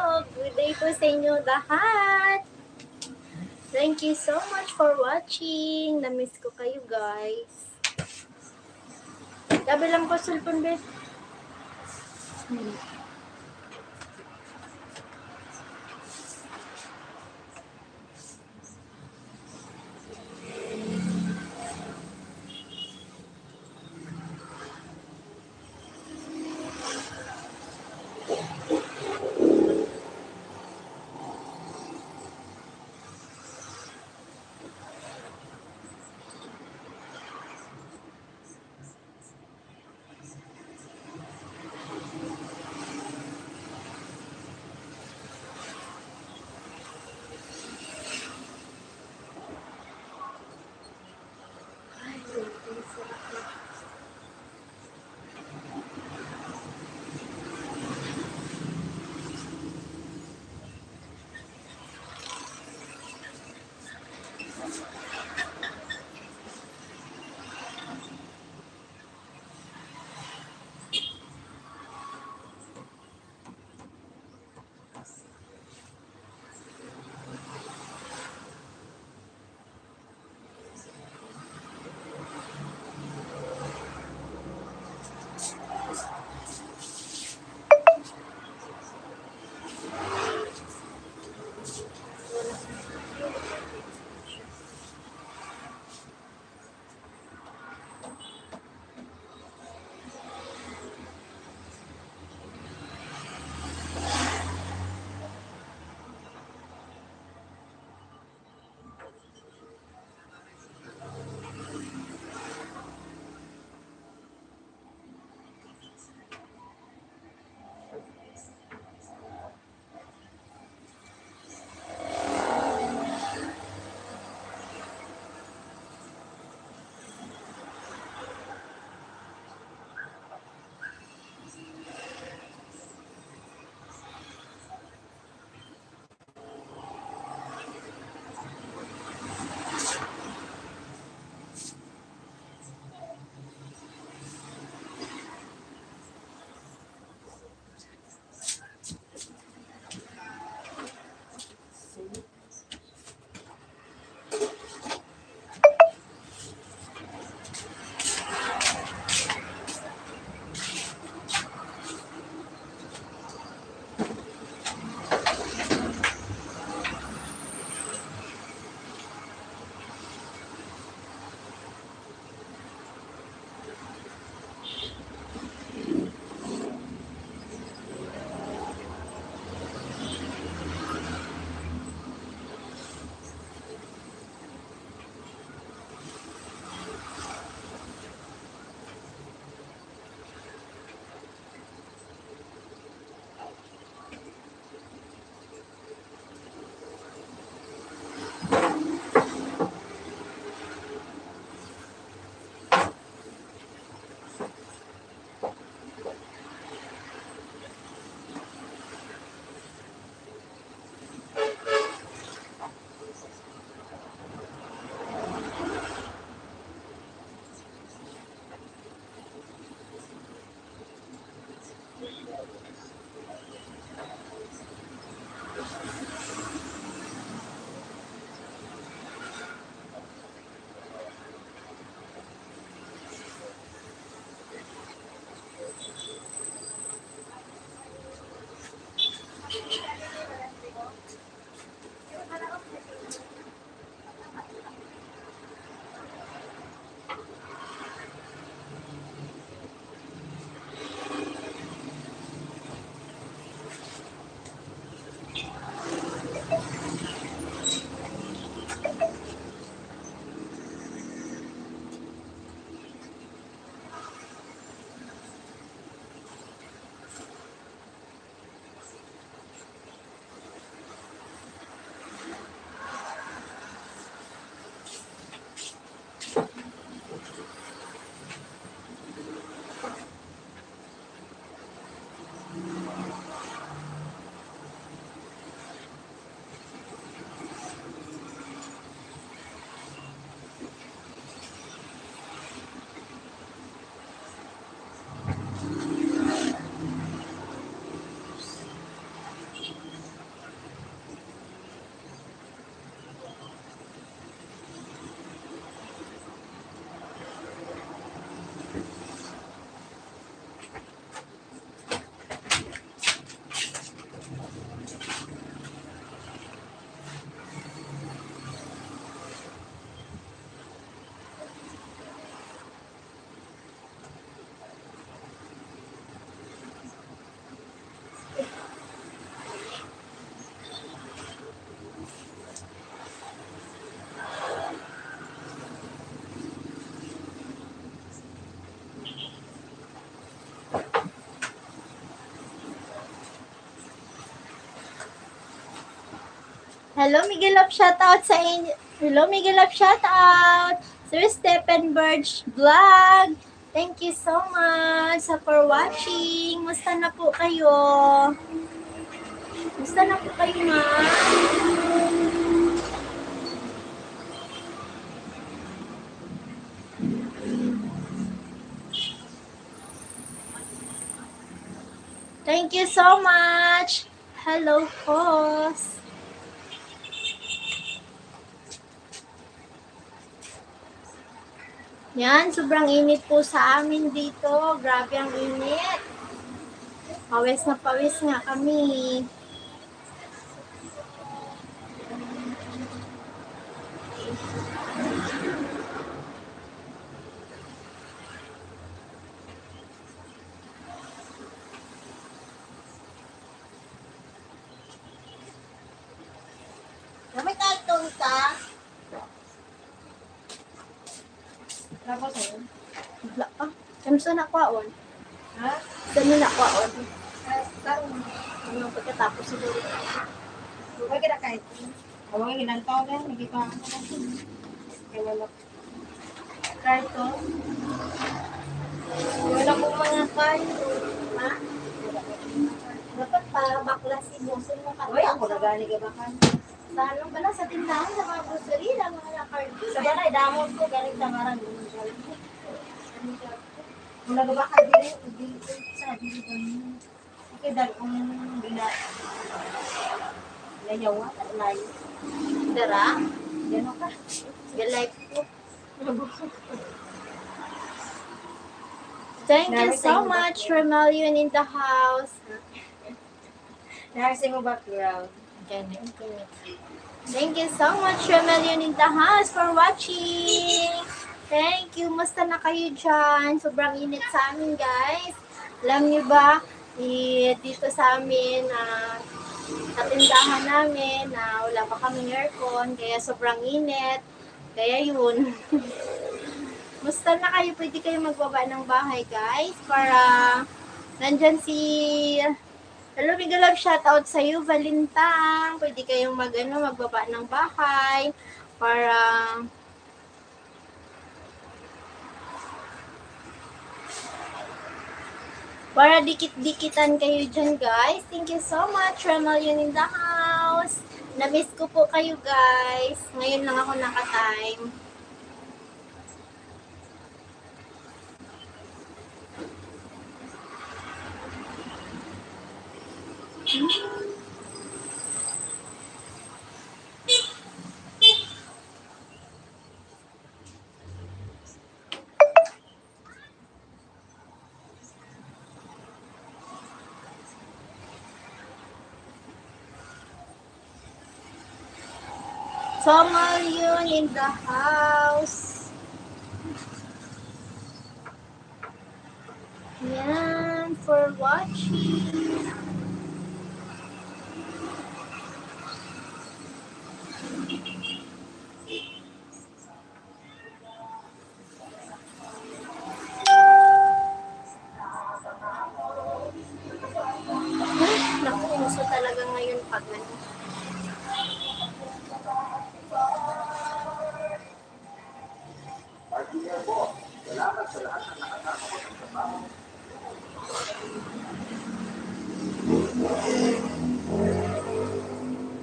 Good day po sa inyo lahat. Thank you so much for watching. Na-miss ko kayo, guys. Gabi lang po, cellphone, bet. Hello, Miguel Love, shoutout sa inyo. Hello, Miguel Love, shoutout. Sir Stephen Birch Vlog. Thank you so much for watching. Musta na po kayo? Musta na po kayo, ma'am? Thank you so much. Hello, host. Yan, sobrang init po sa amin dito. Grabe ang init. Pawis na pawis nga kami. May karton ka? Tapos yun? Bigla ka. Ano sa nakwaon? Ha? Saan yung nakwaon? Karton. Ano pagkatapos siguro? Huwag ka na kahit. Huwag ka ginantaw na. Hindi pa ako na. Kaya wala. Karton? Wala po mga kayo. Ha? Dapat para baklasin mo. Saan mo Uy, ako nagani ka ba ka? Sa anong pala? Sa tindahan, sa mga grocery, lang mga nakardi. Sa balay, damon ko. Galing tamaran. Kung nagaba ka dili, sa dili ko niyo. Okay, dahil kung layawa, layo. Dara? Gano'n ka? Galike ko. Thank you so much, Remelion in the house. Narsing mo background. Thank you so much, Remelion in the house, for watching. Thank you. Musta na kayo dyan? Sobrang init sa amin, guys. Alam niyo ba, dito sa amin, sa tindahan namin, wala pa kaming aircon, kaya sobrang init. Kaya yun. Musta na kayo? Pwede kayo magbaba ng bahay, guys, para nandyan si... Hello, Miguel Love, shoutout sa iyo, Valentang. Pwede kayong magbaba ng bahay para dikit-dikitan kayo dyan, guys. Thank you so much, Remelion in the house. Na-miss ko po kayo, guys. Ngayon lang ako naka-time. Remelion in the house. Yan, for watching. Naku, uso talaga ngayon pag ano.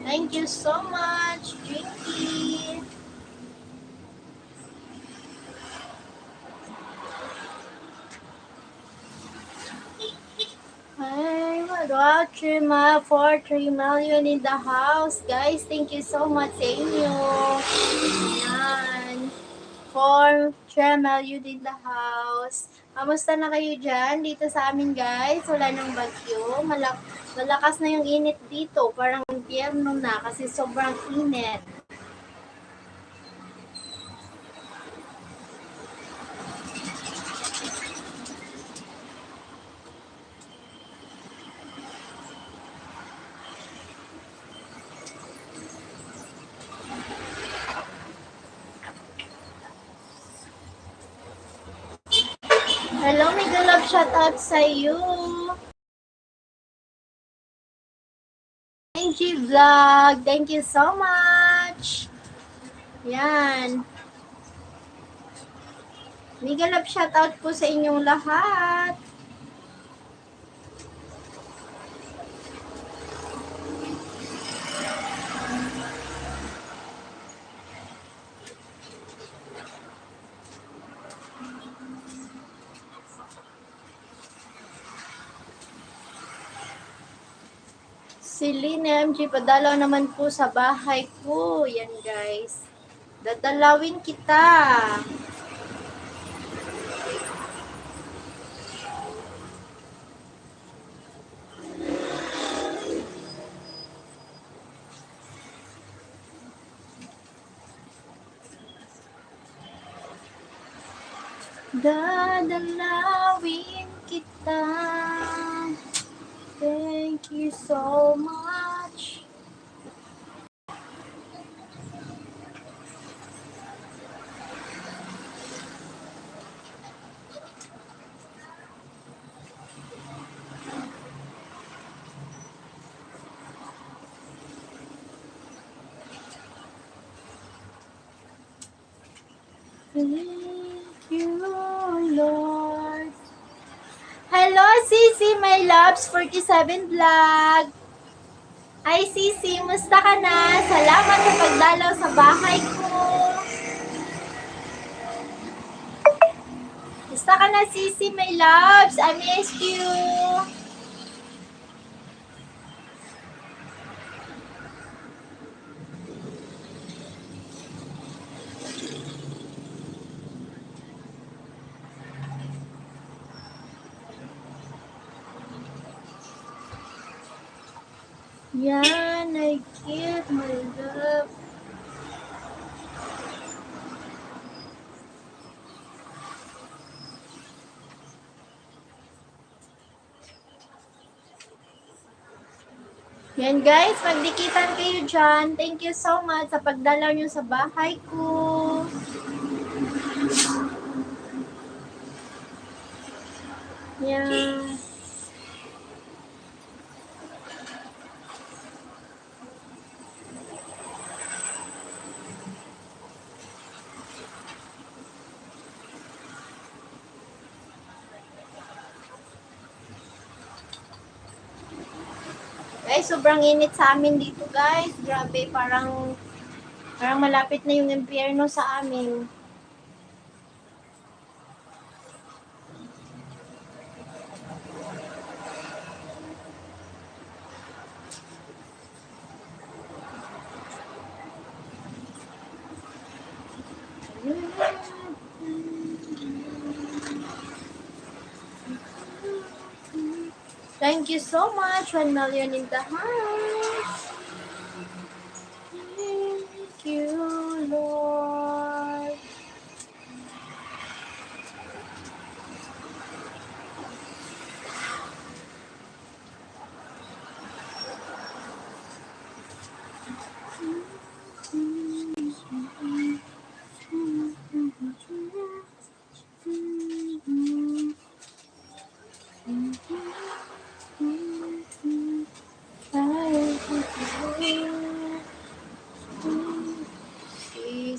Thank you so much, Jinky. Hi, wow, 3 million in the house, guys. Thank you so much sa inyo. Yan. 3 million in the house. Kamusta na kayo dyan? Dito sa amin, guys, wala nang bagyo. Malakas na yung init dito. Parang impyerno na kasi sobrang init. Hello, Miguel Love, shout out sa iyo. NG MSG Vlog. Thank you so much. Yan. Mega love shoutout po sa inyong lahat. Si Lina MG, padalaw naman po sa bahay ko. Yan guys. Dadalawin kita. Dadalawin kita. Thank you so much. Thank you, Lord. Hello, Sisi, my loves, 47 vlog. Hi, Sisi, musta ka na? Salamat sa pagdalaw sa bahay ko. Musta ka na, Sisi, my loves? I miss you. Yan, I get my love. Yan guys, magdikitan kayo dyan. Thank you so much sa pagdalaw nyo sa bahay ko. Yan. Guys, sobrang init sa amin dito, guys. Grabe, parang malapit na yung impyerno sa amin. Thank you so much. 1 million in the house. Thank you, Lord.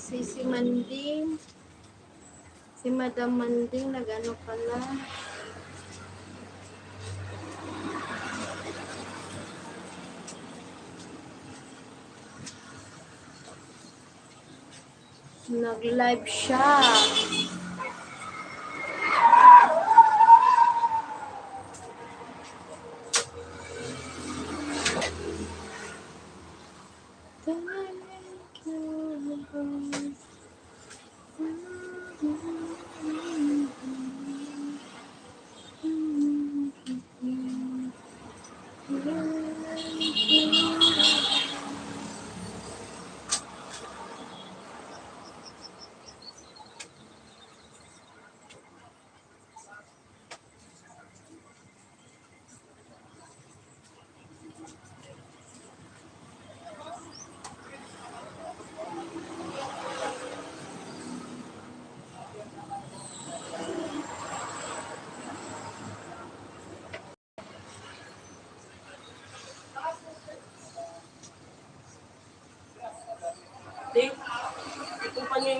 Si Manding. Si Madam Manding, nag-ano pala. Nag-live siya.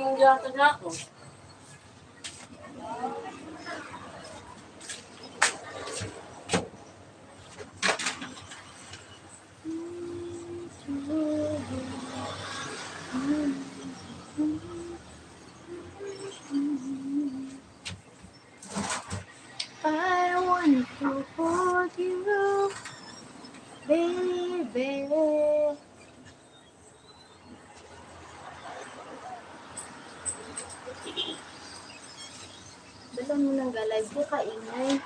mong gata na ako. I want to hold you, baby. Dala mo ng galay ko, kaingay.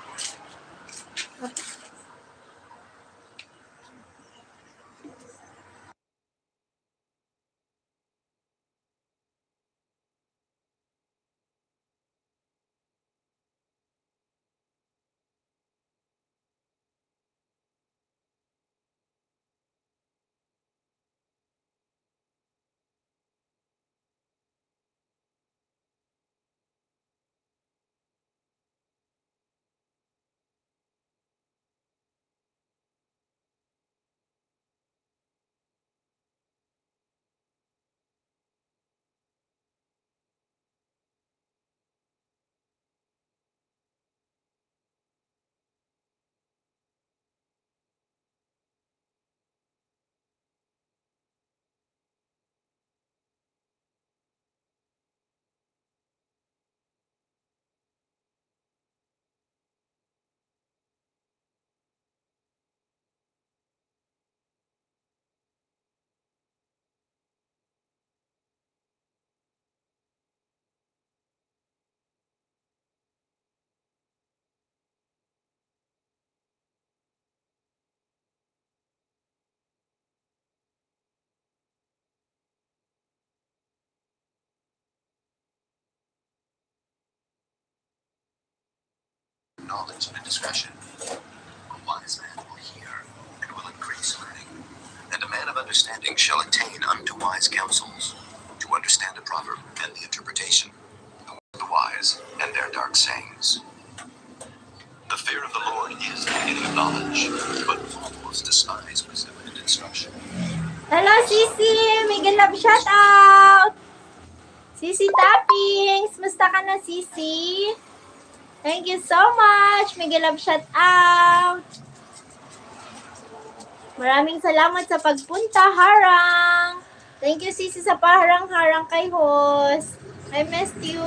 Knowledge and discretion. A wise man will hear and will increase learning, and a man of understanding shall attain unto wise counsels, to understand a proverb and the interpretation, the word of the wise and their dark sayings. The fear of the Lord is the beginning of knowledge, but fools despise wisdom and instruction. Hello, Sisi! Mega love shout out! Sisi Toppings! Musta ka na, Sisi? Thank you so much! Mega love shout out! Maraming salamat sa pagpunta, Harang! Thank you, Sisi, sa paharang-harang kay host. I missed you!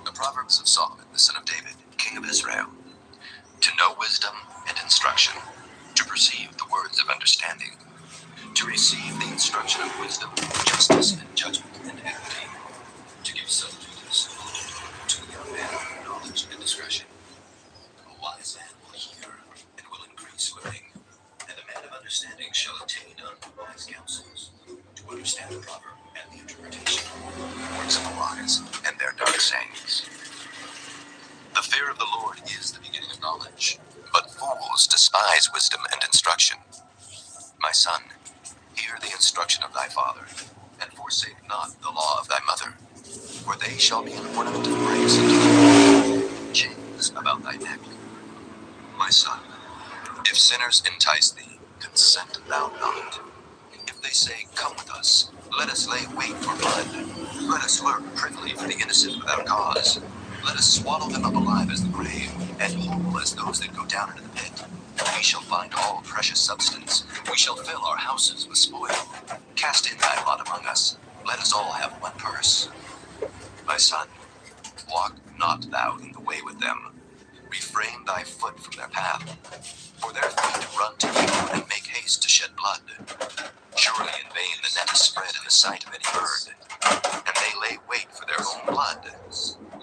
The Proverbs of Solomon, the son of David, king of Israel. To know wisdom and instruction, to perceive the words of understanding, to receive the instruction of wisdom, justice and judgment and equity, to give so to the young man knowledge and discretion. A wise man will hear and will increase learning, and a man of understanding shall attain unto wise counsels, to understand the proverb and the interpretation, the works of the wise and their dark sayings. The fear of the Lord is the beginning of knowledge, but fools despise wisdom and instruction. My son, hear the instruction of thy father, and forsake not the law of thy mother, for they shall be an ornament of grace unto thee, chains about thy neck. My son, if sinners entice thee, consent thou not. If they say, come with us, let us lay wait for blood. Let us lurk privily for the innocent without cause. Let us swallow them up alive as the grave, and whole as those that go down into the pit. We shall find all precious substance. We shall fill our houses with spoil. Cast in thy lot among us. Let us all have one purse. My son, walk not thou in the way with them. Refrain thy foot from their path. For their feet run to evil and make haste to shed blood. Surely in vain the net is spread in the sight of any bird, and they lay wait for their own blood.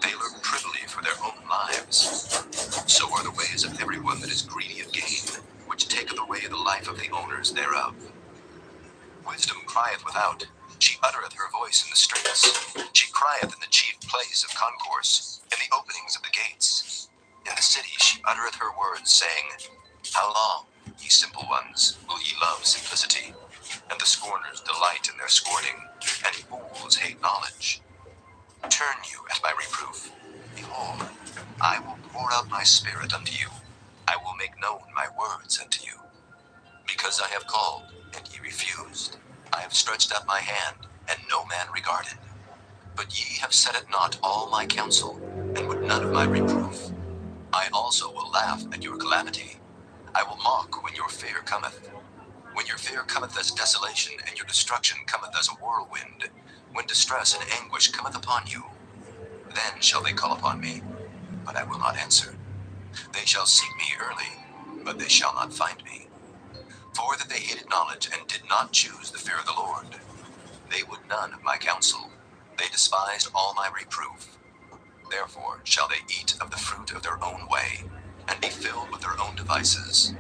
They lurk privily for their own lives. So are the ways of everyone that is greedy of gain, which taketh away the life of the owners thereof. Wisdom crieth without, she uttereth her voice in the streets. She crieth in the chief place of concourse, in the openings of the gates. In the city she uttereth her words, saying, How long? Ye simple ones, will ye love simplicity? And the scorners delight in their scorning, and fools hate knowledge. Turn you at my reproof. Behold, I will pour out my spirit unto you. I will make known my words unto you. Because I have called, and ye refused. I have stretched out my hand, and no man regarded. But ye have set at naught all my counsel, and would none of my reproof. I also will laugh at your calamity. I will mock when your fear cometh. When your fear cometh as desolation, and your destruction cometh as a whirlwind, when distress and anguish cometh upon you, then shall they call upon me, but I will not answer. They shall seek me early, but they shall not find me. For that they hated knowledge, and did not choose the fear of the Lord. They would none of my counsel. They despised all my reproof. Therefore shall they eat of the fruit of their own way, and be filled with their own devices.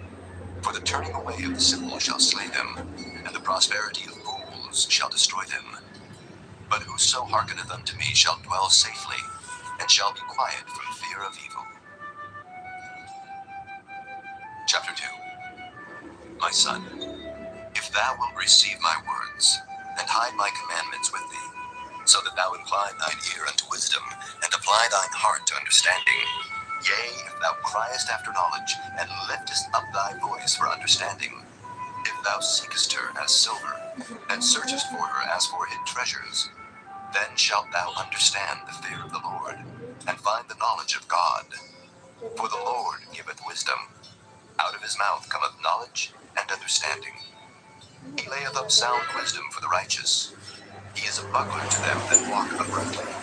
For the turning away of the simple shall slay them, and the prosperity of fools shall destroy them. But whoso hearkeneth unto me shall dwell safely, and shall be quiet from fear of evil. Chapter 2. My son, if thou wilt receive my words, and hide my commandments with thee, so that thou incline thine ear unto wisdom, and apply thine heart to understanding, yea, if thou criest after knowledge, and liftest up thy voice for understanding, if thou seekest her as silver, and searchest for her as for hid treasures, then shalt thou understand the fear of the Lord, and find the knowledge of God. For the Lord giveth wisdom. Out of his mouth cometh knowledge and understanding. He layeth up sound wisdom for the righteous. He is a buckler to them that walk uprightly.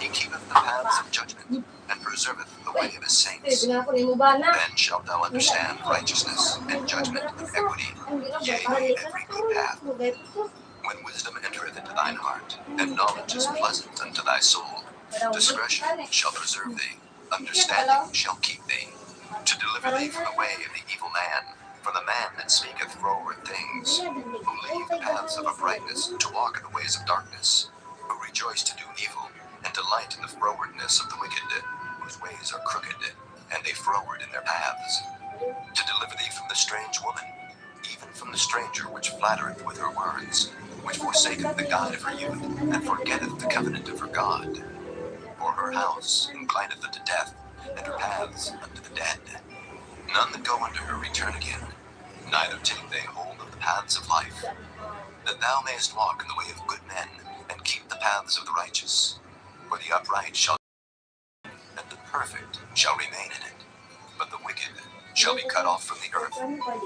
He keepeth the paths of judgment, and preserveth the way of his saints. Then shalt thou understand righteousness, and judgment, and equity, yea, every good path. When wisdom entereth into thine heart, and knowledge is pleasant unto thy soul, discretion shall preserve thee, understanding shall keep thee, to deliver thee from the way of the evil man, from the man that speaketh froward things, who leave the paths of uprightness, to walk in the ways of darkness, who rejoice to do evil, and delight in the frowardness of the wicked, whose ways are crooked, and they froward in their paths, to deliver thee from the strange woman, even from the stranger which flattereth with her words, which forsaketh the God of her youth, and forgetteth the covenant of her God. For her house inclineth unto death, and her paths unto the dead. None that go unto her return again, neither take they hold of the paths of life, that thou mayest walk in the way of good men, and keep the paths of the righteous. For the upright shall, and the perfect shall remain in it, but the wicked shall be cut off from the earth,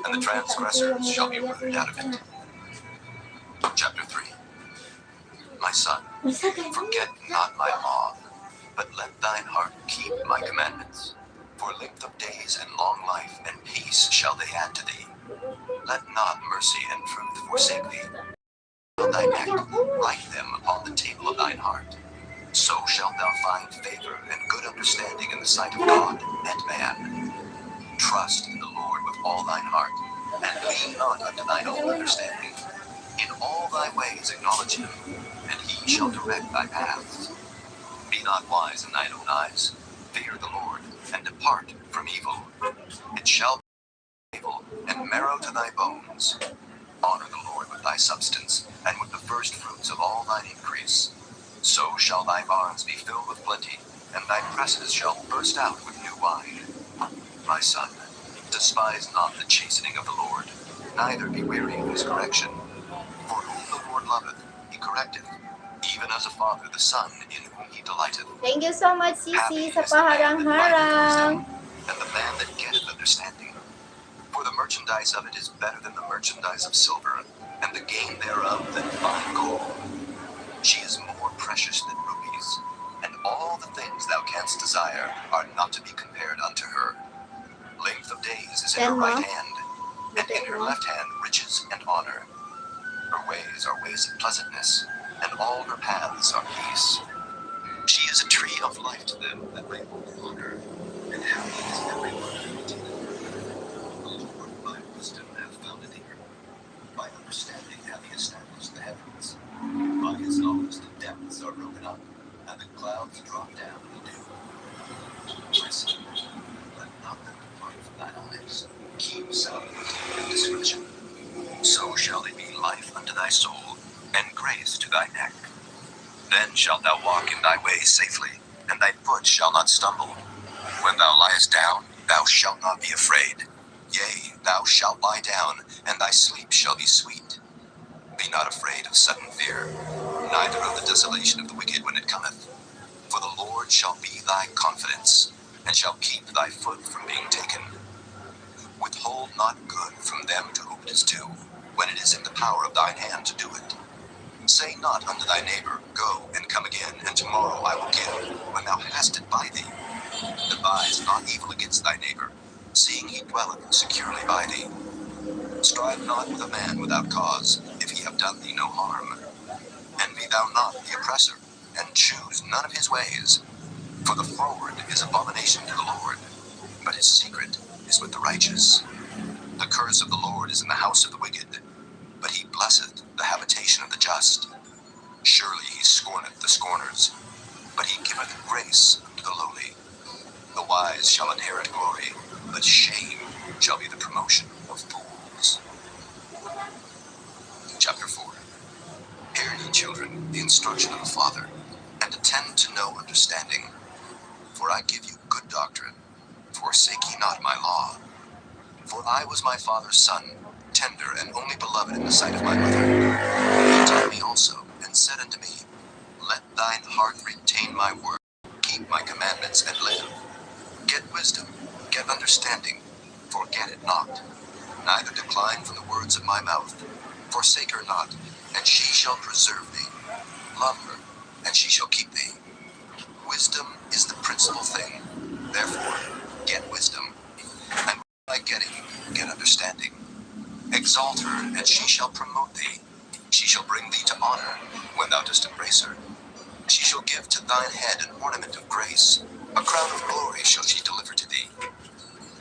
and the transgressors shall be rooted out of it. Chapter 3. My son, forget not my law, but let thine heart keep my commandments. For length of days and long life and peace shall they add to thee. Let not mercy and truth forsake thee. On thy neck write them upon the table of thine heart. So shalt thou find favor and good understanding in the sight of God and man. Trust in the Lord with all thine heart, and lean not unto thine own understanding. In all thy ways acknowledge him, and he shall direct thy paths. Be not wise in thine own eyes. Fear the Lord, and depart from evil. It shall be evil, and marrow to thy bones. Honor the Lord with thy substance, and with the first fruits of all thine increase. So shall thy barns be filled with plenty, and thy presses shall burst out with new wine. My son, despise not the chastening of the Lord, neither be weary of his correction. For whom the Lord loveth, he correcteth, even as a father the son in whom he delighteth. Thank you so much, Sisi, Happy sa is the man that findeth paharang-harang. wisdom, and the man that getteth understanding. For the merchandise of it is better than the merchandise of silver, and the gain thereof than fine gold. She is more precious than rubies, and all the things thou canst desire are not to be compared unto her. Length of days is in her right hand, and in her left hand riches and honor. Her ways are ways of pleasantness, and all her paths are peace. She is a tree of life to them that wait upon her, and happy is everyone who retaineth her. The Lord by wisdom hath founded the earth, by understanding hath he established the heavens. By his knowledge the depths are broken up, and the clouds drop down in the dew. My son, let not them depart from thine eyes, keep soundness and discretion. So shall they be life unto thy soul, and grace to thy neck. Then shalt thou walk in thy way safely, and thy foot shall not stumble. When thou liest down, thou shalt not be afraid. Yea, thou shalt lie down, and thy sleep shall be sweet. Be not afraid of sudden fear, neither of the desolation of the wicked when it cometh. For the Lord shall be thy confidence, and shall keep thy foot from being taken. Withhold not good from them to whom it is due, when it is in the power of thine hand to do it. Say not unto thy neighbor, Go and come again, and tomorrow I will give, when thou hast it by thee. Devise not evil against thy neighbor, seeing he dwelleth securely by thee. Strive not with a man without cause, if he have done thee no harm. Envy thou not the oppressor, and choose none of his ways. For the froward is abomination to the Lord, but his secret is with the righteous. The curse of the Lord is in the house of the wicked, but he blesseth the habitation of the just. Surely he scorneth the scorners, but he giveth grace unto the lowly. The wise shall inherit glory, but shame shall be the promotion of fools. Chapter 4. Hear ye children the instruction of the Father, and attend to know understanding. For I give you good doctrine, forsake ye not my law. For I was my father's son, tender and only beloved in the sight of my mother. He taught me also, and said unto me, Let thine heart retain my word, keep my commandments, and live. Get wisdom, get understanding, forget it not. Neither decline from the words of my mouth. Forsake her not, and she shall preserve thee. Love her, and she shall keep thee. Wisdom is the principal thing. Therefore, get wisdom, and by getting, get understanding. Exalt her, and she shall promote thee. She shall bring thee to honor, when thou dost embrace her. She shall give to thine head an ornament of grace. A crown of glory shall she deliver to thee.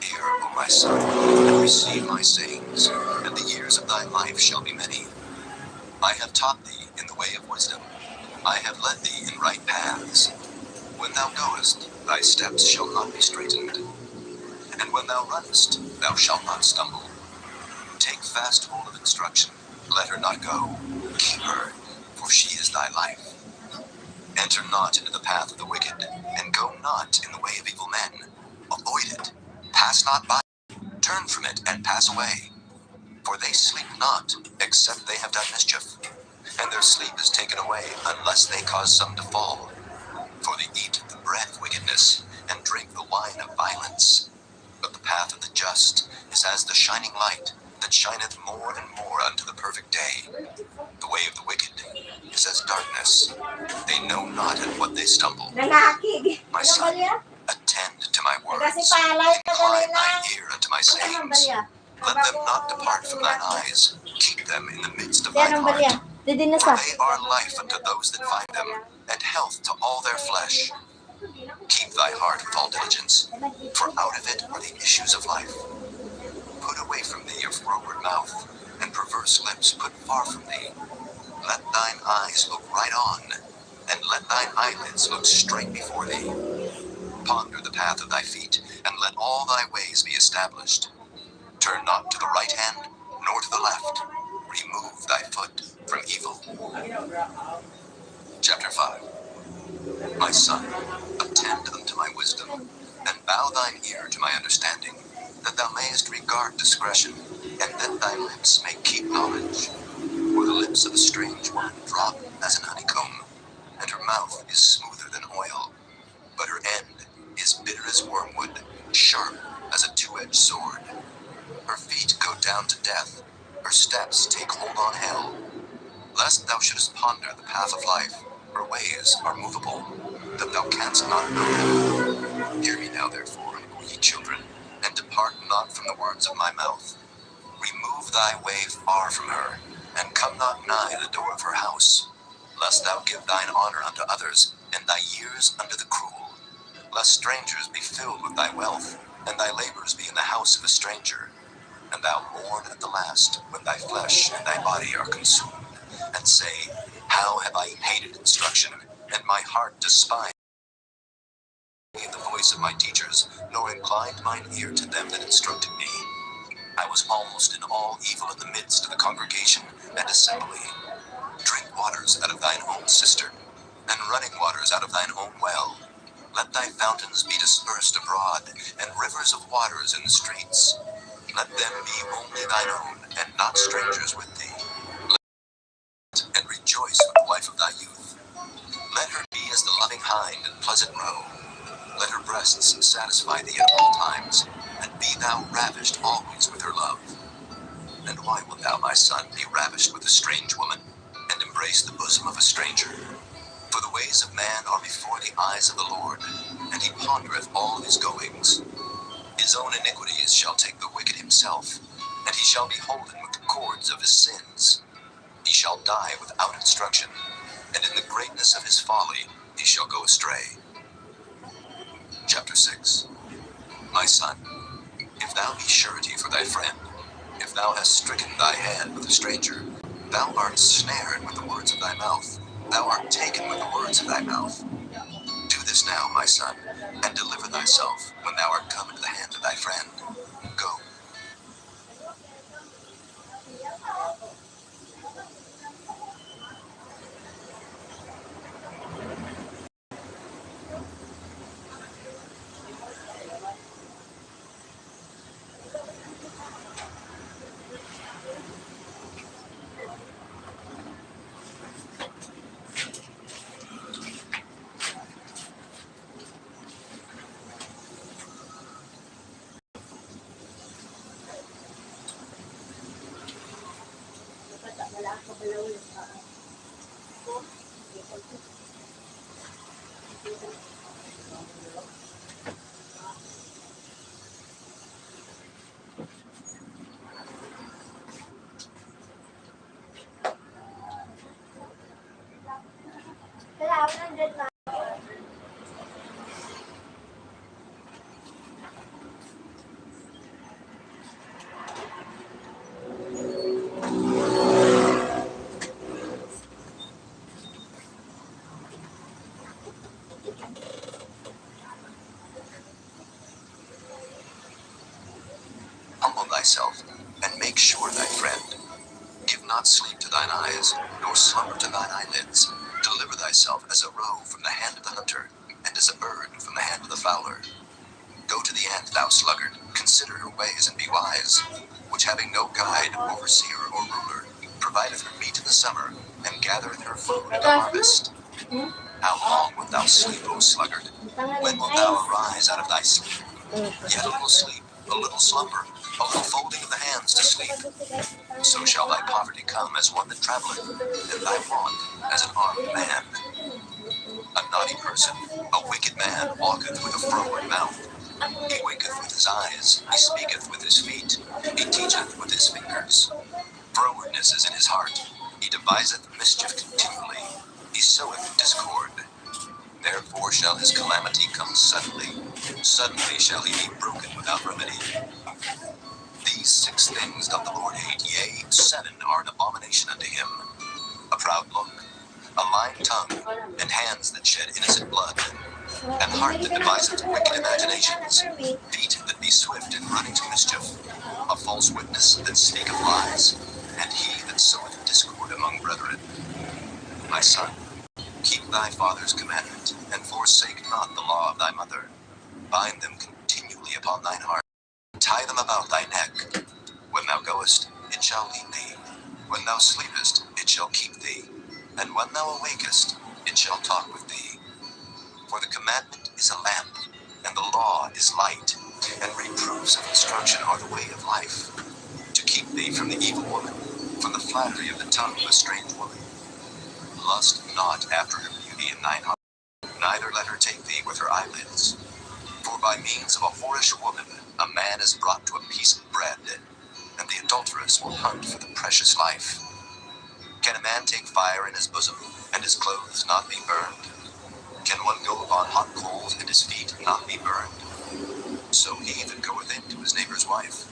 Hear, O my son, and receive my sayings, and the years of thy life shall be many. I have taught thee in the way of wisdom. I have led thee in right paths. When thou goest, thy steps shall not be straitened. And when thou runnest, thou shalt not stumble. Take fast hold of instruction. Let her not go. Keep her, for she is thy life. Enter not into the path of the wicked, and go not in the way of evil men. Avoid it. Pass not by. Turn from it, and pass away. For they sleep not, except they have done mischief. And their sleep is taken away, unless they cause some to fall. For they eat the bread of wickedness, and drink the wine of violence. But the path of the just is as the shining light, that shineth more and more unto the perfect day. The way of the wicked is as darkness. They know not at what they stumble. Lalaki. My son, attend to my words. Incline thine ear unto my sayings. Let them not depart from thine eyes. Keep them in the midst of thine heart. For they are life unto those that find them, and health to all their flesh. Keep thy heart with all diligence, for out of it are the issues of life. Put away from thee a froward mouth, and perverse lips put far from thee. Let thine eyes look right on, and let thine eyelids look straight before thee. Ponder the path of thy feet, and let all thy ways be established. Turn not to the right hand, nor to the left. Remove thy foot from evil. Chapter 5. My son, attend unto my wisdom, and bow thine ear to my understanding, that thou mayest regard discretion, and that thy lips may keep knowledge. For the lips of a strange woman drop as an honeycomb, and her mouth is smoother than oil, but her end is bitter as wormwood, sharp as a two-edged sword. Her feet go down to death, her steps take hold on hell. Lest thou shouldest ponder the path of life, her ways are movable, that thou canst not know them. Hear me now, therefore, O ye children, and depart not from the words of my mouth. Remove thy way far from her, and come not nigh the door of her house, lest thou give thine honor unto others, and thy years unto the cruel. Lest strangers be filled with thy wealth, and thy labors be in the house of a stranger. And thou mourn at the last, when thy flesh and thy body are consumed, and say, How have I hated instruction, and my heart despised the voice voice of my teachers, nor inclined mine ear to them that instructed me. I was almost in all evil in the midst of the congregation and assembly. Drink waters out of thine own cistern, and running waters out of thine own well. Let thy fountains be dispersed abroad, and rivers of waters in the streets. Let them be only thine own, and not strangers with thee. And rejoice with the wife of thy youth. Let her be as the loving hind and pleasant roe. Let her breasts satisfy thee at all times, and be thou ravished always with her love. And why wilt thou, my son, be ravished with a strange woman, and embrace the bosom of a stranger? For the ways of man are before the eyes of the Lord, and he pondereth all his goings. His own iniquities shall take the wicked himself, and he shall be holden with the cords of his sins. He shall die without instruction, and in the greatness of his folly he shall go astray. Chapter 6. My son, if thou be surety for thy friend, if thou hast stricken thy hand with a stranger, thou art snared with the words of thy mouth, thou art taken with the words of thy mouth. Do this now, my son, and deliver thyself when thou art come into the hand of thy friend. Go. Humble thyself, and make sure thy friend. Give not sleep to thine eyes, nor slumber to thine eyelids. Deliver thyself as a roe from the hand of the hunter, and as a bird from the hand of the fowler. Go to the end, thou sluggard, consider her ways and be wise, which having no guide, overseer, or ruler, provideth her meat in the summer, and gathereth her food in the harvest. How long wilt thou sleep, O sluggard? When wilt thou arise out of thy sleep? Yet a little sleep, a little slumber, a little folding of the hands to sleep. So shall thy poverty come as one that travelleth, and thy want as an armed man. A naughty person, a wicked man, walketh with a froward mouth. He winketh with his eyes, he speaketh with his feet, he teacheth with his fingers. Frowardness is in his heart, he deviseth mischief continually, he soweth discord. Therefore shall his calamity come suddenly, suddenly shall he be broken without remedy. These 6 things doth the Lord hate, yea, 7 are an abomination unto him: a proud look, a lying tongue, and hands that shed innocent blood, and heart that deviseth wicked imaginations, feet that be swift in running to mischief, a false witness that speaketh lies, and he that soweth discord among brethren. My son, keep thy father's commandment, and forsake not the law of thy mother. Bind them continually upon thine heart, tie them about thy neck. When thou goest, it shall lead thee. When thou sleepest, it shall keep thee. And when thou awakest, it shall talk with thee. For the commandment is a lamp, and the law is light, and reproofs of instruction are the way of life, to keep thee from the evil woman, from the flattery of the tongue of a strange woman. Lust not after her beauty in thine heart, neither let her take thee with her eyelids. For by means of a whorish woman, a man is brought to a piece of bread, and the adulteress will hunt for the precious life. Can a man take fire in his bosom, and his clothes not be burned? Can one go upon hot coals, and his feet not be burned? So he that goeth in to his neighbor's wife,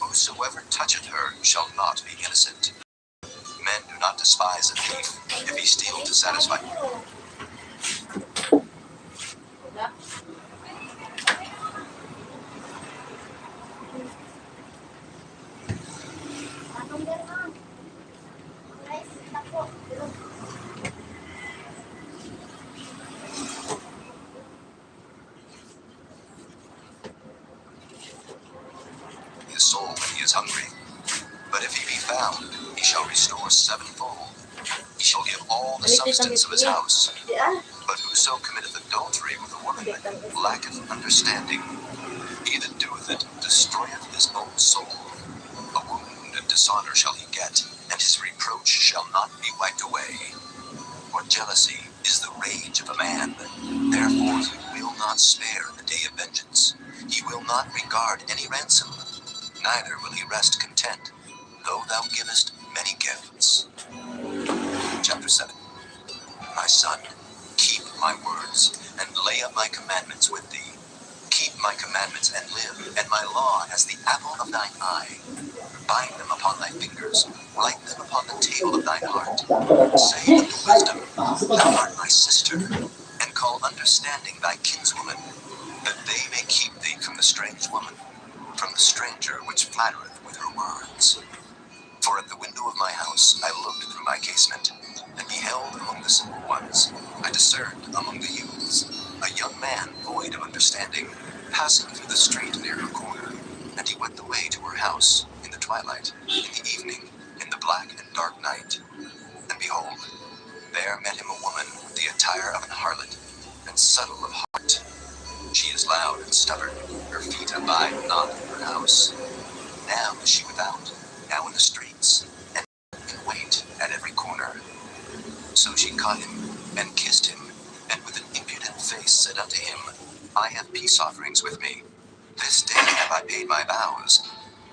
whosoever toucheth her shall not be innocent. Men do not despise a thief, if he steal to satisfy. his soul when he is hungry. But if he be found, he shall restore sevenfold. He shall give all the substance of his house. But whoso committeth adultery with a woman lacketh understanding. He that doeth it destroyeth his own soul. A wound and dishonor shall he get, and his reproach shall not be wiped away. For jealousy is the rage of a man. Therefore he will not spare in the day of vengeance. He will not regard any ransom. Neither will he rest content, though thou givest many gifts. Chapter 7. My son, keep my words, and lay up my commandments with thee. Keep my commandments and live, and my law as the apple of thine eye. Bind them upon thy fingers, write them upon the table of thine heart. Say unto wisdom, thou art my sister, and call understanding thy kinswoman, that they may keep thee from the strange woman, from the stranger which flattereth with her words. For at the window of my house I looked through my casement, and beheld among the simple ones, I discerned among the youths, a young man void of understanding, passing through the street near her corner. And he went the way to her house, in the twilight, in the evening, in the black and dark night. And behold, there met him a woman with the attire of an harlot, and subtle of heart. She is loud and stubborn, her feet abide not in her house. Now is she without, now in the streets, and in wait at every corner. So she caught him, and kissed him, and with an impudent face said unto him, I have peace offerings with me. This day have I paid my vows.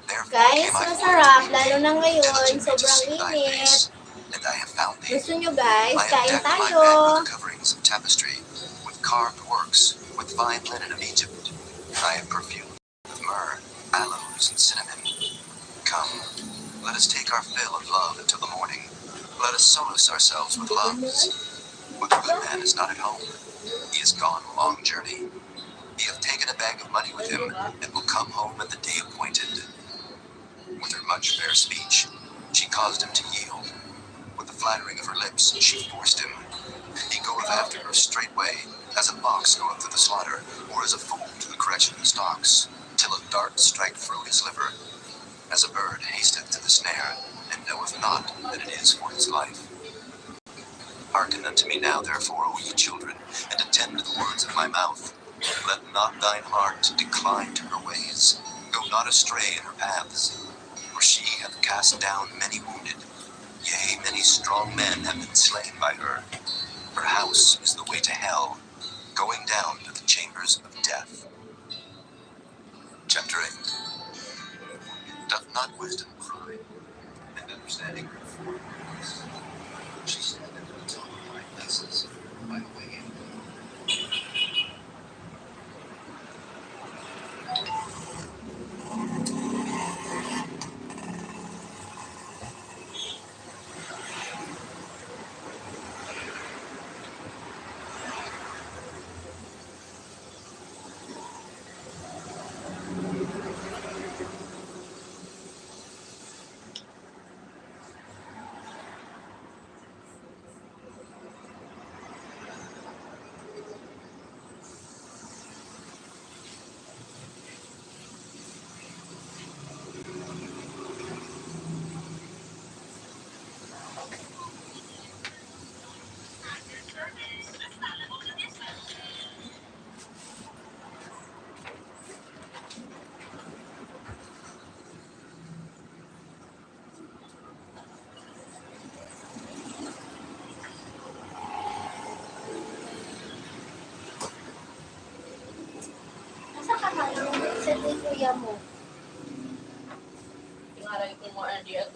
Therefore Guys, came I masarap. forth to Lalo thee, na ngayon, diligently to sobrang seek thy init. face, and I have found thee. Gusto nyo guys, I have kain decked my tayo. bed with the coverings of tapestry, with carved works, with fine linen of Egypt. I have perfumed with myrrh, aloes, and cinnamon. Come, let us take our fill of love until the morning. Let us solace ourselves with loves. But the good man is not at home. He is gone a long journey. He hath taken a bag of money with him, and will come home at the day appointed. With her much fair speech, she caused him to yield. With the flattering of her lips, she forced him. He goeth after her straightway, as a ox goeth to the slaughter, or as a fool to the correction of stocks, till a dart strike through his liver. As a bird hasteth to the snare, and knoweth not that it is for his life. Hearken unto me now, therefore, O ye children, and attend to the words of my mouth. Let not thine heart decline to her ways. Go not astray in her paths. For she hath cast down many wounded. Yea, many strong men have been slain by her. Her house is the way to hell, going down to the chambers of death. Chapter 8. Doth not wisdom cry, and understanding her forwards? She standeth at the top of high places, by the way in. Nasa ka na yung sa kuya mo? Tingaral ko mo ang diyan.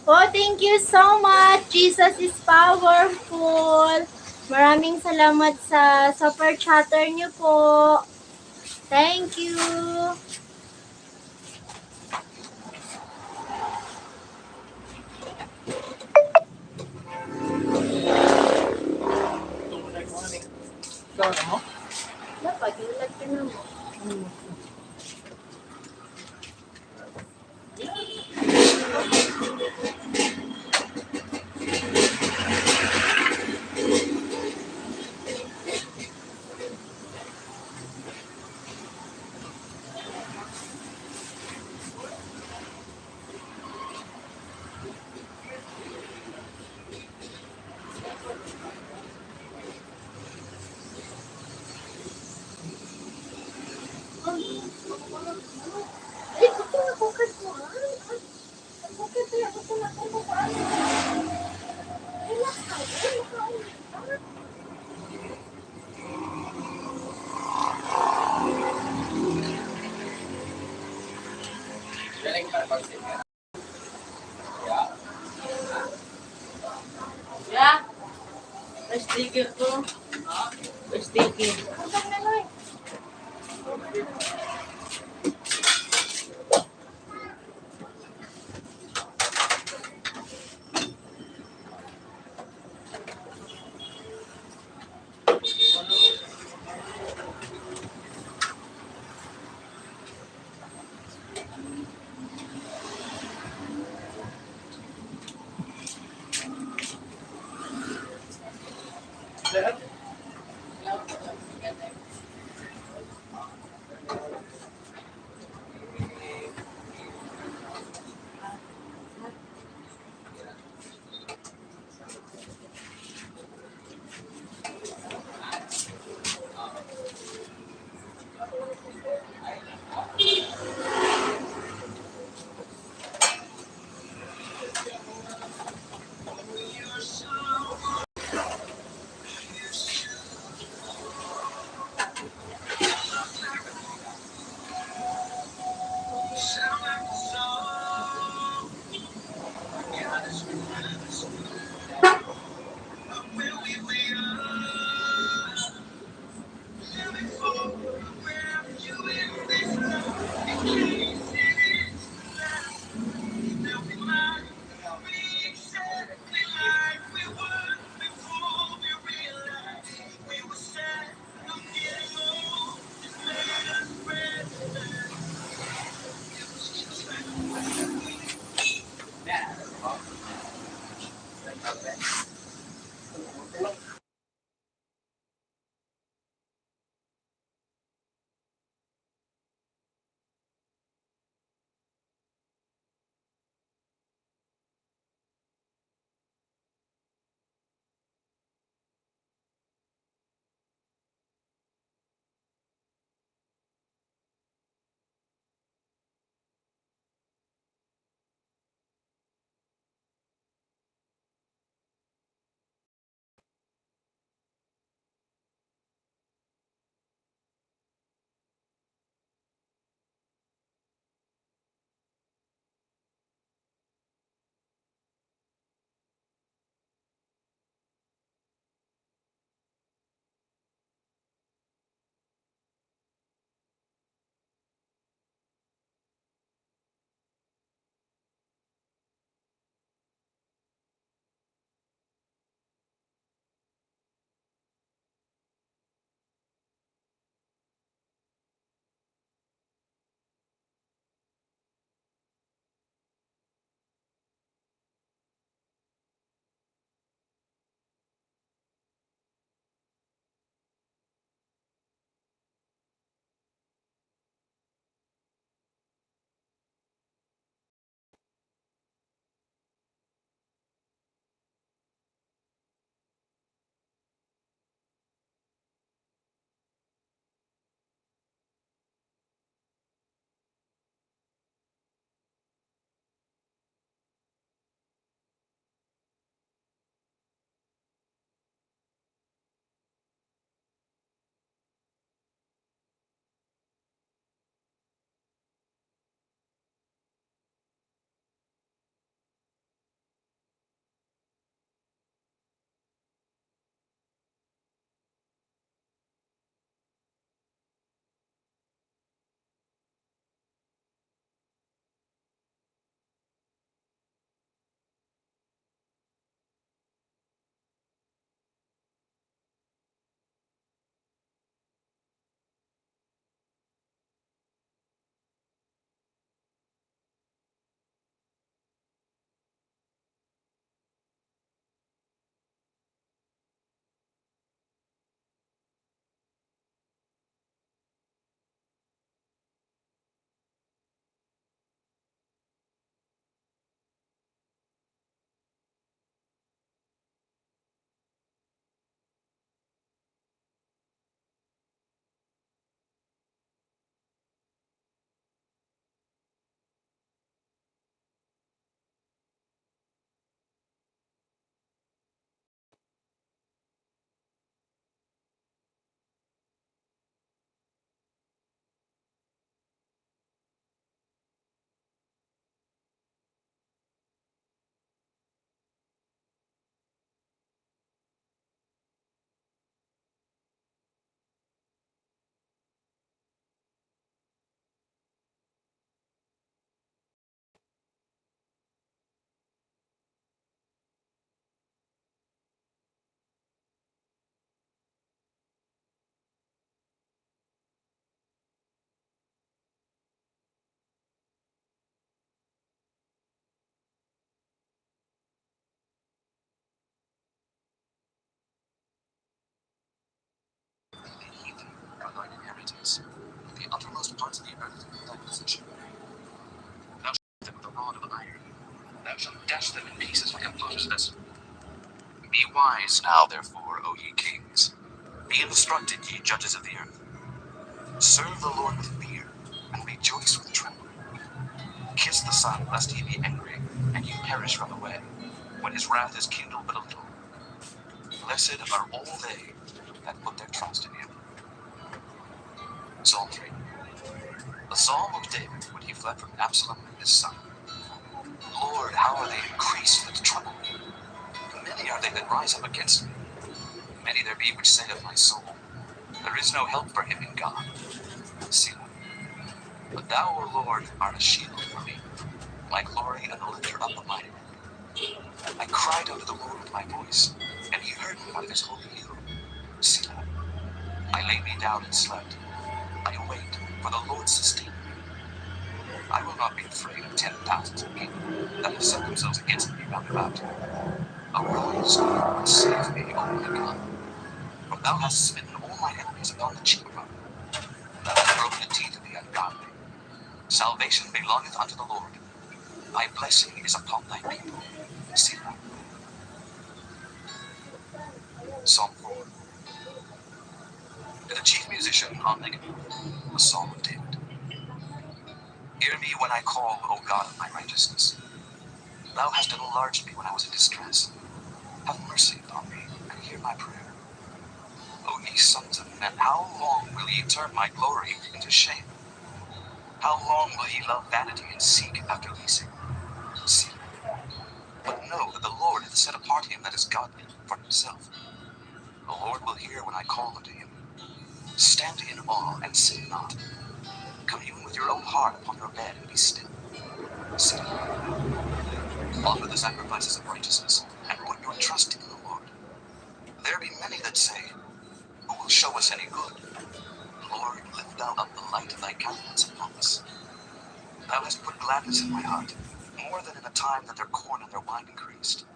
Oh, thank you so much. Jesus is powerful. Maraming salamat sa super chatter niyo po. Thank you. Dapat, iulat ka na mo. Ay, ito na bukas mo. Bukas na ako na ako. Relax ka. Yeah. May sticker to. May sticker. Hanggang na lang. opposition. Thou shalt hit them with a rod of iron. Thou shalt dash them in pieces like a potter's vessel. Be wise now, therefore, O ye kings. Be instructed, ye judges of the earth. Serve the Lord with fear, and rejoice with trembling. Kiss the Son, lest he be angry, and ye perish from the way, when his wrath is kindled but a little. Blessed are all they that put their trust in him. Psalm 3. The Psalm of David when he fled from Absalom his son. Lord, how are they increased that trouble me? Many are they that rise up against me. Many there be which say of my soul, there is no help for him in God. Selah. But thou, O Lord, art a shield for me, my glory and the lifter up of mine head. I cried unto the Lord with my voice, and he heard me out of his holy hill. Selah. I laid me down and slept. I awaked, for the Lord sustained me. I will not be afraid of 10,000 of people that have set themselves against me round about. Arise, and save me, O my God. For thou hast smitten all my enemies upon the cheekbone. Thou hast broken the teeth of the ungodly. Salvation belongeth unto the Lord. Thy blessing is upon thy people. Selah. Psalm 4. To the chief musician on Megaphone, a psalm of David. Hear me when I call, O God of my righteousness. Thou hast enlarged me when I was in distress. Have mercy upon me, and hear my prayer. O ye sons of men, how long will ye turn my glory into shame? How long will ye love vanity and seek after leasing? See, but know that the Lord hath set apart him that is godly for himself. The Lord will hear when I call unto him. Stand in awe and sin not. Commune with your own heart upon your bed and be still. See, offer the sacrifices of righteousness, and put your trust in the Lord. There be many that say, who will show us any good? Lord, lift thou up the light of thy countenance upon us. Thou hast put gladness in my heart, more than in the time that their corn and their wine increased.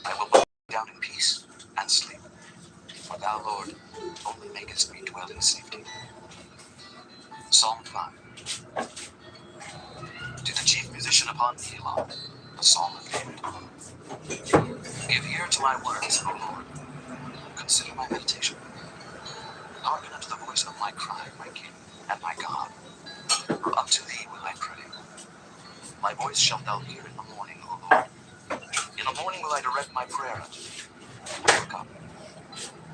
I will lie down in peace and sleep, for thou, Lord, only makest me dwell in safety. Psalm 5. To the chief musician upon Elon, a psalm of David. Give ear to my words, O Lord. Consider my meditation. Hearken unto the voice of my cry, my King and my God. For unto thee will I pray. My voice shalt thou hear in the morning, O Lord. In the morning will I direct my prayer unto thee. Look up.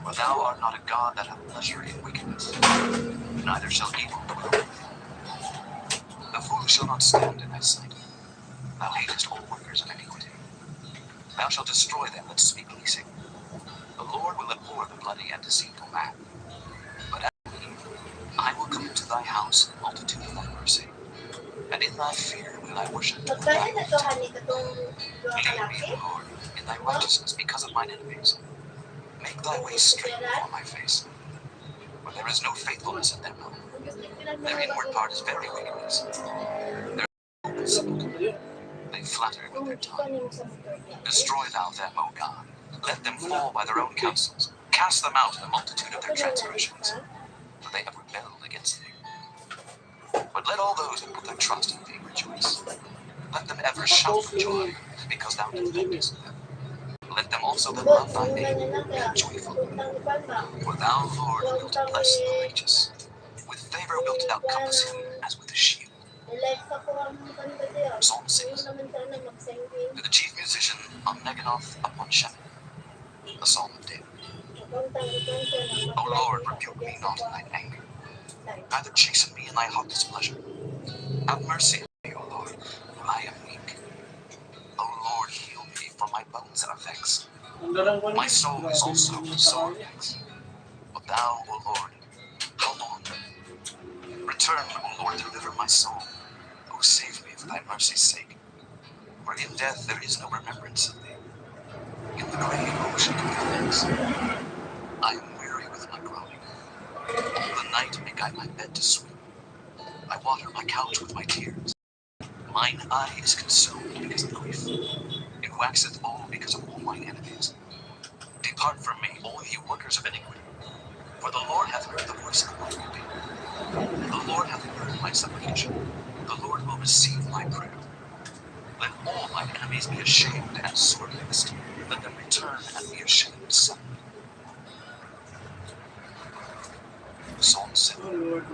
For thou art not a God that hath pleasure in wickedness, neither shall evil dwell with thee. The fool shall not stand in thy sight. Thou hatest all workers of iniquity. Thou shalt destroy them that speak leasing. The Lord will abhor the bloody and deceitful man. But as for me, I will come into thy house in the multitude of thy mercy, and in thy fear will I worship toward thy Magkano na to, altar. honey, katong dua Lead me, kalaki? O Lord, in thy righteousness because of mine enemies. Make thy way straight before my face. For there is no faithfulness in their mouth. Their inward part is very wickedness. Their open sepulchre. They flatter with their tongue. Destroy thou them, O God. Let them fall by their own counsels. Cast them out in the multitude of their transgressions. For they have rebelled against thee. But let all those that put their trust in thee rejoice. Let them ever shout for joy, because thou defendest them. Let them also that love thy name be joyful. For thou, Lord, wilt bless the righteous. With favor wilt thou compass him as with a shield. Psalm 6. To the chief musician on Neganoth upon Shephet, the psalm of David. O Lord, rebuke me not in thine anger, neither chasten me in thy hot displeasure. Have mercy on me, O Lord, for I am weak. O Lord, heal me, for my bones are vexed. My soul is also sore vexed. But thou, O Lord, how long? Return, O Lord, deliver my soul. O save me for thy mercy's sake. For in death there is no remembrance of thee. In the grave who shall give thee thanks? I am weary with my groaning. All the night make I my bed to sleep. I water my couch with my tears. Mine eye is consumed because of grief. It waxeth old because of all mine enemies. Depart from me, all ye workers of iniquity. For the Lord hath heard the voice of my weeping. The Lord hath heard my supplication. The Lord will receive my prayer. Let all my enemies be ashamed and sorely vexed. Let them return and be ashamed suddenly. Psalm 7.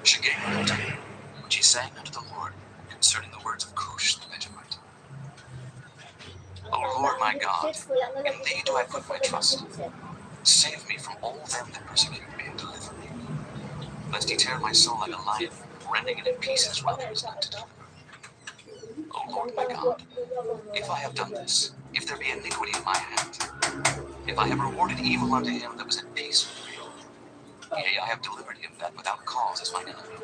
She gave her time, which he sang unto the Lord concerning the words of Cush the Benjamite. O Lord my God, in thee do I put my trust. Save me from all them that persecute me, and deliver me, lest he tear my soul like a lion, rending it in pieces while there is none to deliver. O Lord my God, if I have done this, if there be iniquity in my hands, if I have rewarded evil unto him that was at peace with me, yea, I have delivered him that without cause is mine enemy.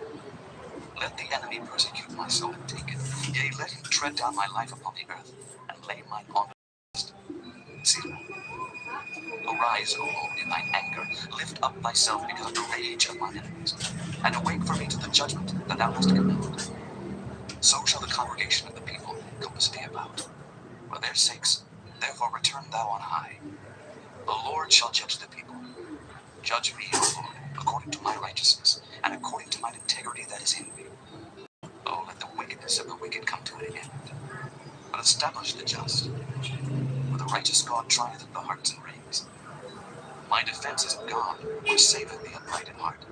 Let the enemy persecute my soul and take it. Yea, let him tread down my life upon the earth, and lay mine honor to rest. Selah. Arise, O Lord, in thine anger. Lift up thyself because of the rage of mine enemies, and awake for me to the judgment that thou hast commanded. So shall the congregation of the people compass thee about. For their sakes, therefore return thou on high. The Lord shall judge the people. Judge me, O Lord, according to my righteousness, and according to mine integrity that is in me. Oh, let the wickedness of the wicked come to an end, but establish the just. For the righteous God trieth the hearts and reins. My defense is of God, which saveth the upright in heart.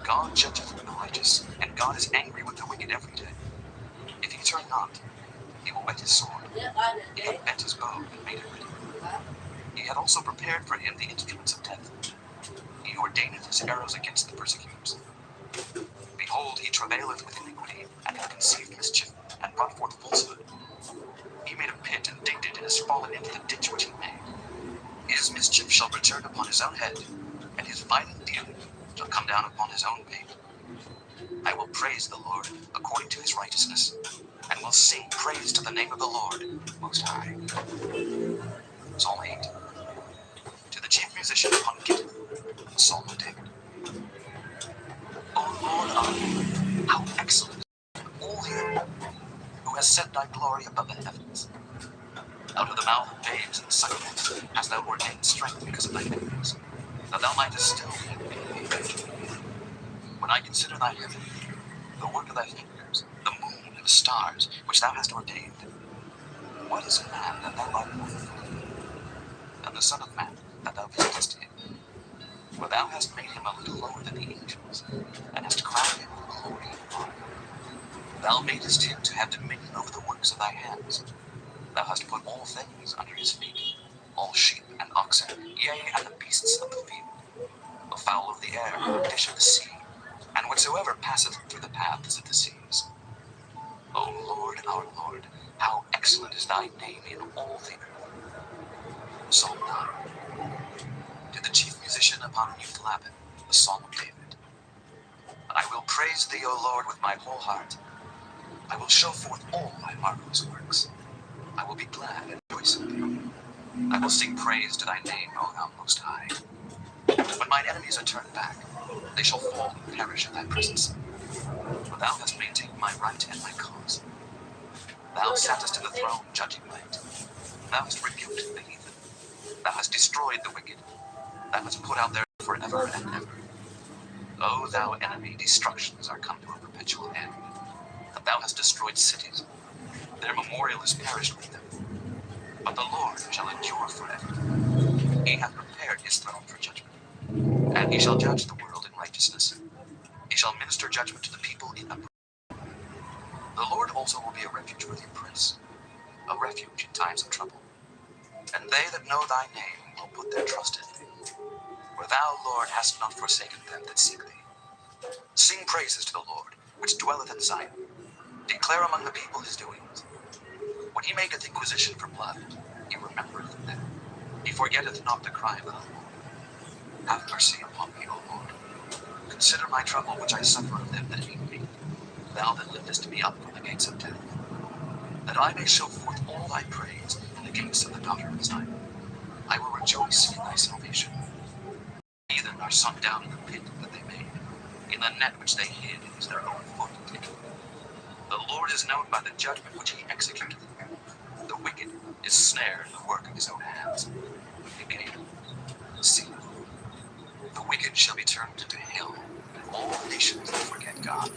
God judgeth the righteous, and God is angry with the wicked every day. If he turn not, he will whet his sword. He hath bent his bow and made it ready. He hath also prepared for him the instruments of death. He ordaineth his arrows against the persecutors. Behold, he travaileth with iniquity, and hath conceived mischief, and brought forth falsehood. He made a pit, and digged it, and is fallen into the ditch which he made. His mischief shall return upon his own head, and his violent dealing shall come down upon his own pate. I will praise the Lord according to his righteousness, and will sing praise to the name of the Lord Most High. Psalm 8. To the chief musician upon Gittith, a psalm of David. O Lord our Lord, how excellent is all the earth, who has set thy glory above the heavens. Out of the mouth of babes and sucklings hast thou ordained strength because of thy enemies, that thou mightest still be in the age. When I consider thy heaven, the work of thy fingers, the moon and the stars which thou hast ordained, what is man that thou art mindful of him, and the Son of Man that thou visitest him? For thou hast made him a little lower than the angels, and hast crowned him with glory and honor. Thou madest him to have dominion over the works of thy hands. Thou hast put all things under his feet, all sheep and oxen, yea, and the beasts of the field, the fowl of the air, and the fish of the sea, and whatsoever passeth through the paths of the seas. O Lord, our Lord, how excellent is thy name in all the earth. Psalm 9. To the chief musician upon Uthlapin, the psalm of David. I will praise thee, O Lord, with my whole heart. I will show forth all thy marvelous works. I will be glad and rejoice in thee. I will sing praise to thy name, O thou Most High. When mine enemies are turned back, they shall fall and perish in thy presence. For thou hast maintained my right and my cause. Thou sattest in the throne, judging right. Thou hast rebuked the heathen. Thou hast destroyed the wicked. Thou hast put out their forever and ever. O thou enemy, destructions are come to a perpetual end. And thou hast destroyed cities. Their memorial is perished with them. But the Lord shall endure forever. He hath prepared his throne for judgment, and he shall judge the world in righteousness. He shall minister judgment to the people in uprightness. The Lord also will be a refuge for the oppressed, a refuge in times of trouble. And they that know thy name will put their trust in thee. For thou, Lord, hast not forsaken them that seek thee. Sing praises to the Lord, which dwelleth in Zion. Declare among the people his doings. When he maketh inquisition for blood, he remembereth them. He forgetteth not the cry of the humble. Have mercy upon me, O Lord. Consider my trouble which I suffer of them that hate me. Thou that liftest me up from the gates of death. That I may show forth all thy praise in the gates of the daughter of Zion. I will rejoice in thy salvation. Heathen are sunk down in the pit that they made. In the net which they hid is their own foot taken. The Lord is known by the judgment which he executeth. The wicked is snared in the work of his own hands. Again, Selah. The wicked shall be turned into hell, all nations will forget God,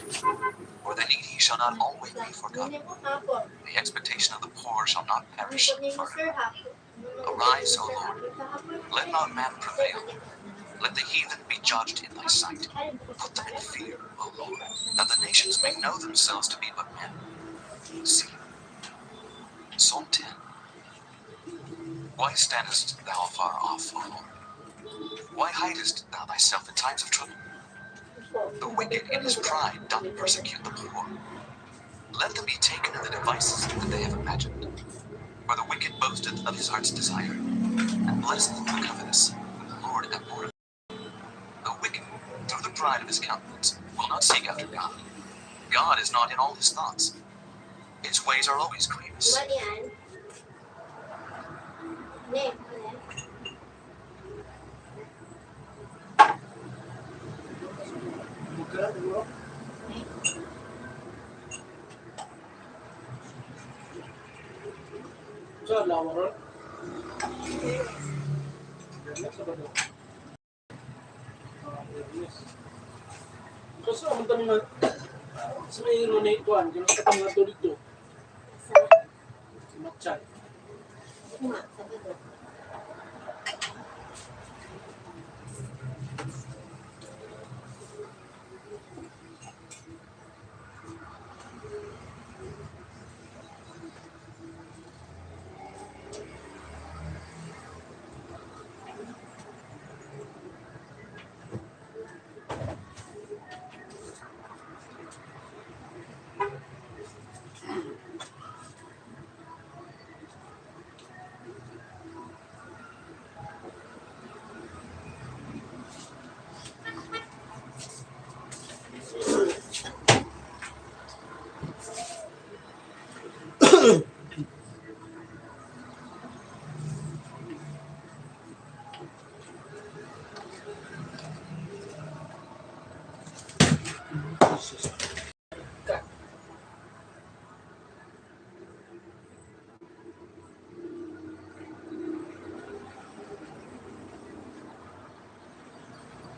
for the needy shall not always be forgotten. The expectation of the poor shall not perish forever. Arise, O Lord, let not man prevail. Let the heathen be judged in thy sight. Put them in fear, O Lord, that the nations may know themselves to be but men. See, Psalm 10. Why standest thou afar off, O Lord? Why hidest thou thyself in times of trouble? The wicked in his pride doth persecute the poor. Let them be taken in the devices that they have imagined. For the wicked boasteth of his heart's desire, and blesseth the covetous, whom the Lord abhorreth. The wicked, through the pride of his countenance, will not seek after God. God is not in all his thoughts. His ways are always grievous. What yan? Name. Sa lawaran. Sa ba daw? Kasi ang dami na sa may hero na ituan, ginagawa nga dito. Si Matchay.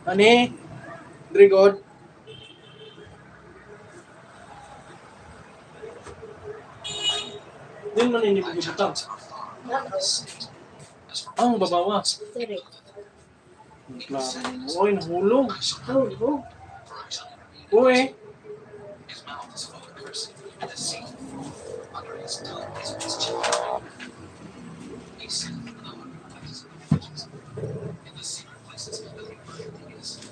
Ani? Drigod? Din man ini Thy bubutang. judgments are far above the state. As for Ang babawa. Sorry. Klaro mo. Oy, nahulog. I shall not be, Oh, for I shall intervene. Uy. His mouth is full of cursing and deceit. Under his tongue is mischief. He sitteth in the hard places of the riches. In the secret places doth he murder the innocent.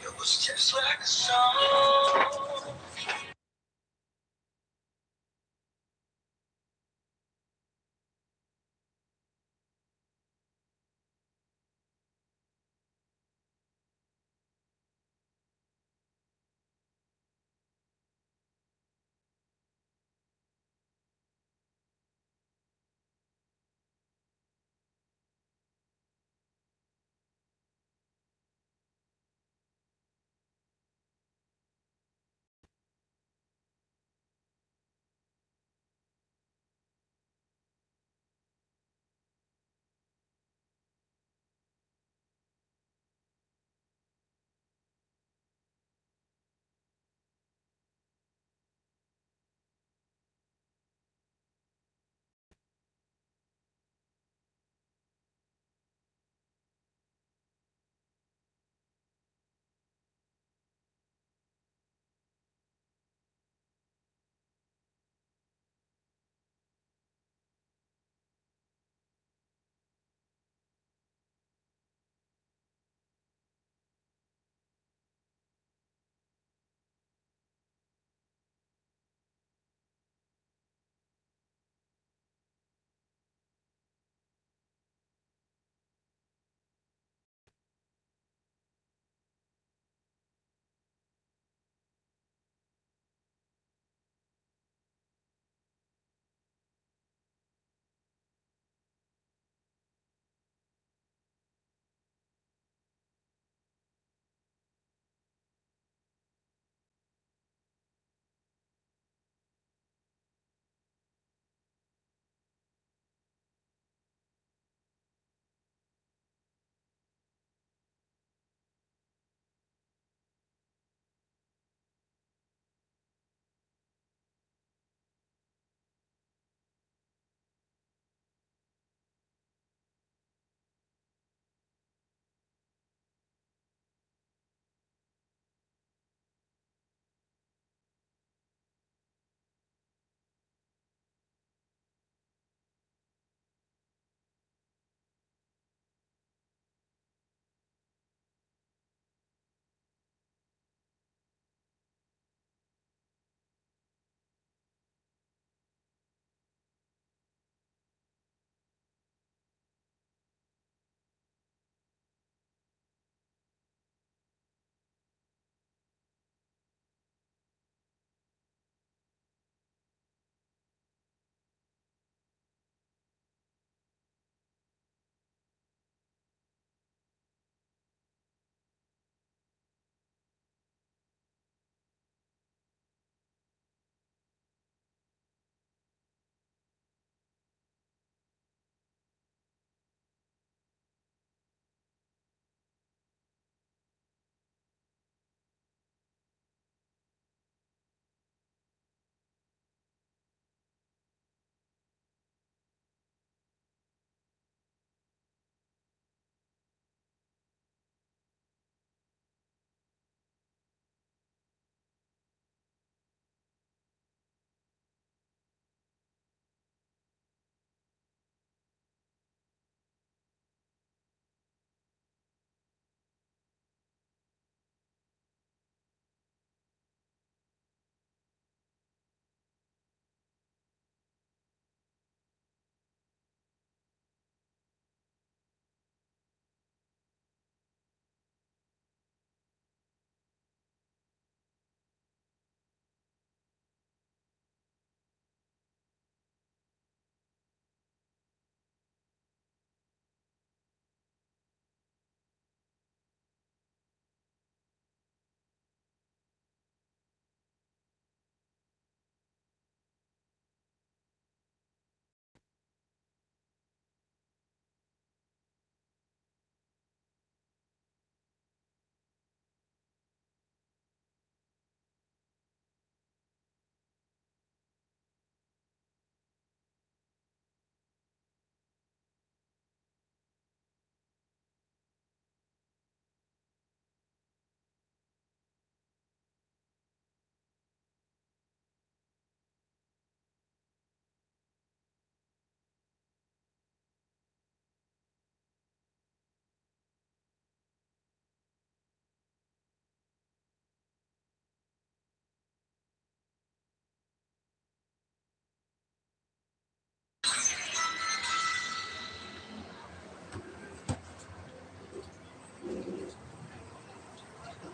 It was just like a song.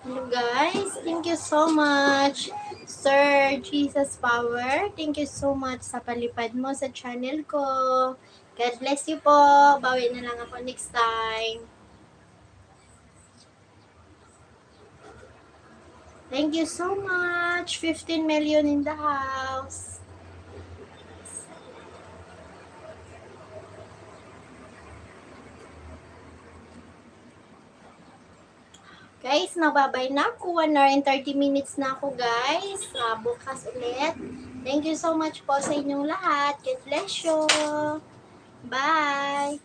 Hello guys, thank you so much. Sir Jesus Power, thank you so much sa palipad mo sa channel ko. God bless you po. Bawi na lang ako next time. Thank you so much. 15 million in the house. Guys, nababay na ako. 1 hour and 30 minutes na ako, guys. Bukas ulit. Thank you so much po sa inyong lahat. God bless you. Bye.